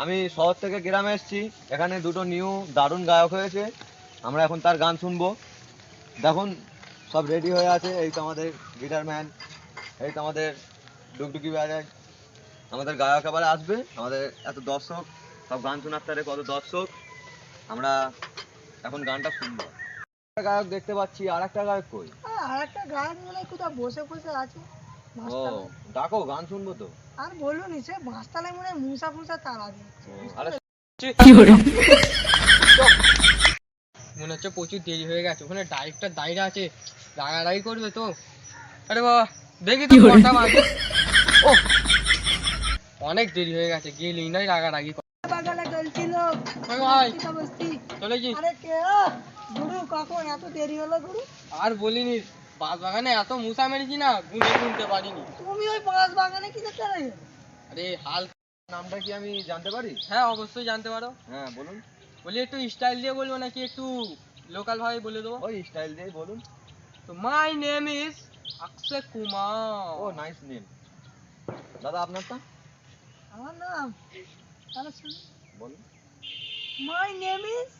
আমি শহর থেকে গ্রামে এসেছি, এখানে দুটো নিউ দারুণ গায়ক হয়েছে, আমরা এখন তার গান শুনবো। দেখুন সব রেডি হয়ে আছে, এই তো আমাদের গিটার ম্যান, এই তো আমাদের ডুগডুগি বাজায়, আমাদের গায়ক আবার আসবে। আমাদের এত দর্শক, সব গান শোনার তারে কত দর্শক, আমরা এখন গানটা শুনবো। একটা গায়ক দেখতে পাচ্ছি, আর একটা গায়ক কই? আর একটা গায়ক মনে হয় কোথাও বসে বসে আছে। ও ডাকো, গান শুনবো তো। আর বলুন সে বাঁশতলায় মনে হয় মুসা ফুসা তারা দিচ্ছে। আরে মনে হচ্ছে প্রচুর দেরি হয়ে গেছে, ওখানে ডাইরেক্টর দাঁড়িয়ে আছে, রাগারাগি করবে তো। আরে বাবা দেখি তো কটা বাজে। ও অনেক দেরি হয়ে গেছে, গেলেই নয় রাগারাগি করে। বাগানে গেলছিল ভাই বস্তি। চলে কি? আরে কে গুরু, কখন এত দেরি হলো গুরু? আর বলিনি, বাস বাগানে এত মুসা মেরেছি না, গুনতে পারিনি। তুমি ওই বাঁশ বাগানে কি দেখতে গেলে? আরে হাল নামটা কি আমি জানতে পারি? হ্যাঁ অবশ্যই জানতে পারো। হ্যাঁ বলুন। বলি একটু স্টাইল দিয়ে বলবো নাকি একটু লোকাল ভাবে বলে দেবো? ওই স্টাইল দিয়ে বলুন। তো my name is Akshay Kumar. Oh nice name. দাদা আপনারটা আমার নাম তাহলে শুনুন। বলুন। My name is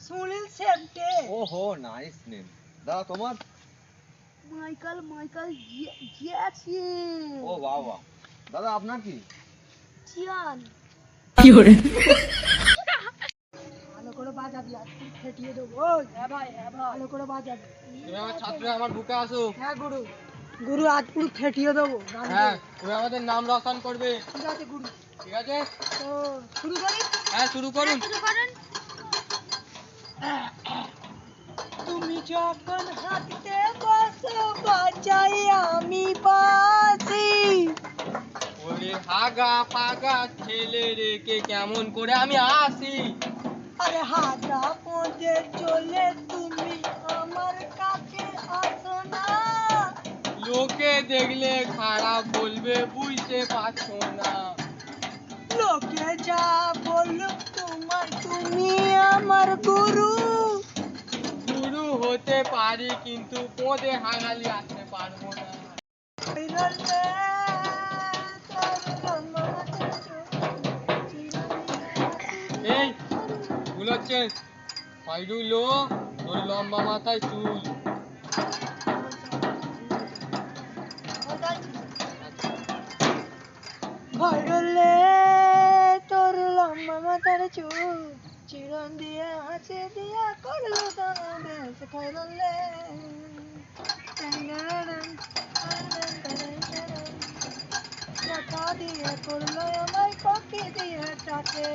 Sunil Shetty. ওহো নাইস নেম। দাদা তোমার? Michael Jackson. ও বাহ বাহ। দাদা আপনার কি? চিয়ান। ভালো করে বাজাবি, আর ফেটিয়ে দেবো। ওই হ্যাঁ ভাই ভালো করে বাজাবি। তুমি আমার ছাত্র, আমার বুকে আসো। হ্যাঁ গুরু, গুরু আজ পুরো ফেটিয়ে দেবো। হ্যাঁ তুমি আমাদের নাম রোশন করবে। ঠিক আছে গুরু, ঠিক আছে তো শুরু করি। হ্যাঁ শুরু করুন। তুমি যখন হাঁটতে বসো বাজাই আমি বাঁশি। ওরে হাগা ফাগা ছেলে রেখে কেমন করে আমি আসি। আরে হাগা পৌঁছে চলে তুমি আমার কাছে আসো না। লোকে দেখলে খারাপ বলবে, বুঝতে পারছো না। লোকে যা বলুক তোমার, তুমি আমার গুরু। গুরু হতে পারি কিন্তু পদে হাঙালি আসতে পারবো না। এই ভুল হচ্ছে, ফাইডুলো তোর লম্বা মাথায় চুল। ভরলে তোর লম্বা মাথার চুল, চিরন দিয়ে হাসি দিয়া করলো তোমার বেশ খাইলে। কথা দিয়ে করলো আমায় পাখি দিয়ে টাকে।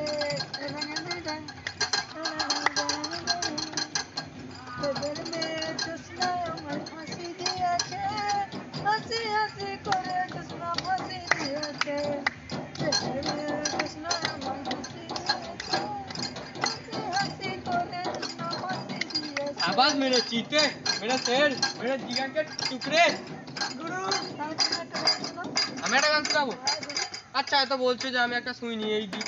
তোদের মেয়ে জোৎস্নায় আমার ফাঁসি দিয়েছে, হাসি হাসি করে জোৎস্না ফাঁসি দিয়েছে। তোদের মেয়ে জোৎস্নায় আমার ফাঁসি দিয়েছে, হাসি হাসি করে জোৎস্না ফাঁসি দিয়েছে। আবাজ মেরে চিতে, মেরে শের, মেরে জিগাকে টুকরে। গুরু তাহলে তুমি একটা গান শোনাও। আমি একটা গান শোনাবো? আচ্ছা এত বলছো যে আমি একটা শুনি এই দিক।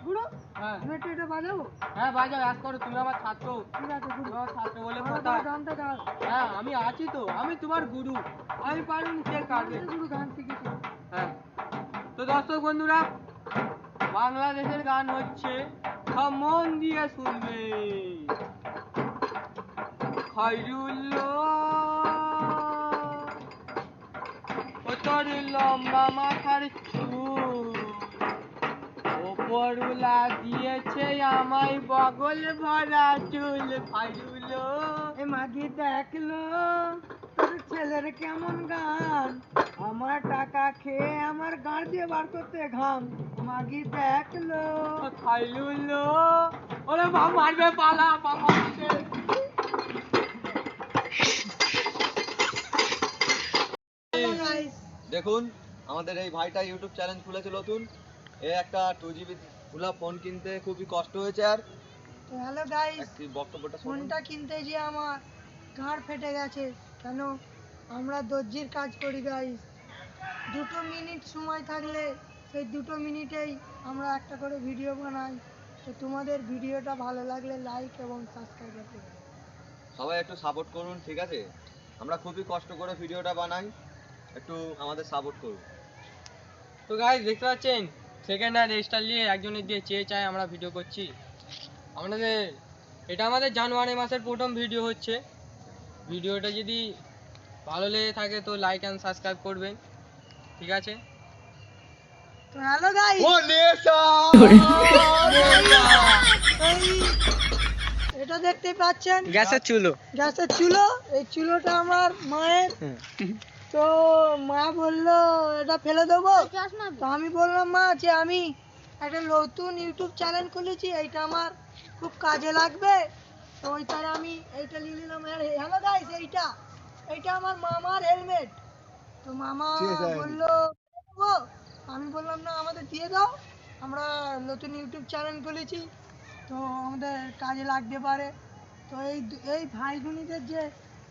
গুরু হ্যাঁ তুমি একটু এটা বাজাবো? হ্যাঁ বাজাও, এক করো, তুমি আমার ছাত্র। ঠিক আছে গুরু, তুমি আমার ছাত্র বলে আমার কথা। তোমার গানটা গাও। হ্যাঁ আমি আছি তো, আমি তোমার গুরু, আমি পারুন কে কাটবে। গুরু গান শিখেছি। হ্যাঁ তো দর্শক বন্ধুরা, বাংলাদেশের গান হচ্ছে, সব মন দিয়ে শুনবে। খয়রুল্লো ও তোর লম্বা মাথার চুল, ওপরওয়ালা দিয়েছে আমায় বগল ভরা চুল। খয়রুল্লো এ মাগি দেখলো তোর ছেলের কেমন গান, আমার টাকা খেয়ে আমার গাড় দিয়ে বার করতে ঘাম। মাগি দেখলো। খয়রুল্লো ওরে বাপ মারবে, পালা বাবা। দেখুন আমাদের এই ভাইটা ইউটিউব চ্যানেল খুলেছে নতুন, এ একটা 2GB ফুলা ফোন কিনতে খুবই কষ্ট হয়েছে। আর তো হ্যালো গাইস, একটি বক্তব্যটা শুনুন। ফোনটা কিনতে গিয়ে আমার ঘাড় ফেটে গেছে। কেন? আমরা দর্জির কাজ করি গাইস। 2 মিনিট সময় থাকলে সেই 2 মিনিটেই আমরা একটা করে ভিডিও বানাই। তো তোমাদের ভিডিওটা ভালো লাগলে লাইক এবং সাবস্ক্রাইব করতে পারো। সবাই একটু সাপোর্ট করুন, ঠিক আছে? আমরা খুবই কষ্ট করে ভিডিওটা বানাই, একটু আমাদের সাপোর্ট করুন। তো গাইস দেখতে পাচ্ছেন সেকেন্ড হ্যান্ড স্টাইল নিয়ে একজনের দিয়ে চেয়ে চায় আমরা ভিডিও করছি। আমাদের এটা আমাদের জানুয়ারি মাসের প্রথম ভিডিও হচ্ছে। ভিডিওটা যদি ভালো লেগে থাকে তো লাইক অ্যান্ড সাবস্ক্রাইব করবেন, ঠিক আছে? তো হ্যালো গাইস, ও নেশা এটা দেখতে পাচ্ছেন গ্যাসের চুলো। গ্যাসের চুলো। এই চুলোটা আমার মায়ের। তো মা বললো এটা ফেলে দেবো, তো আমি বললাম মা যে আমি একটা নতুন ইউটিউব চ্যানেল খুলেছি, এইটা আমার খুব কাজে লাগবে। তো ওইটারে আমি এইটা নিয়ে নিলাম। হ্যালো গাইস, এইটা এইটা আমার মামার হেলমেট। তো মামা ঠিক আছে। বললো দেবো? আমি বললাম না, আমাদের দিয়ে দাও, আমরা নতুন ইউটিউব চ্যানেল খুলেছি, তো আমাদের কাজে লাগতে পারে। তো এই ভাই বোনিদের যে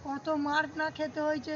কত মার না খেতে হয়েছে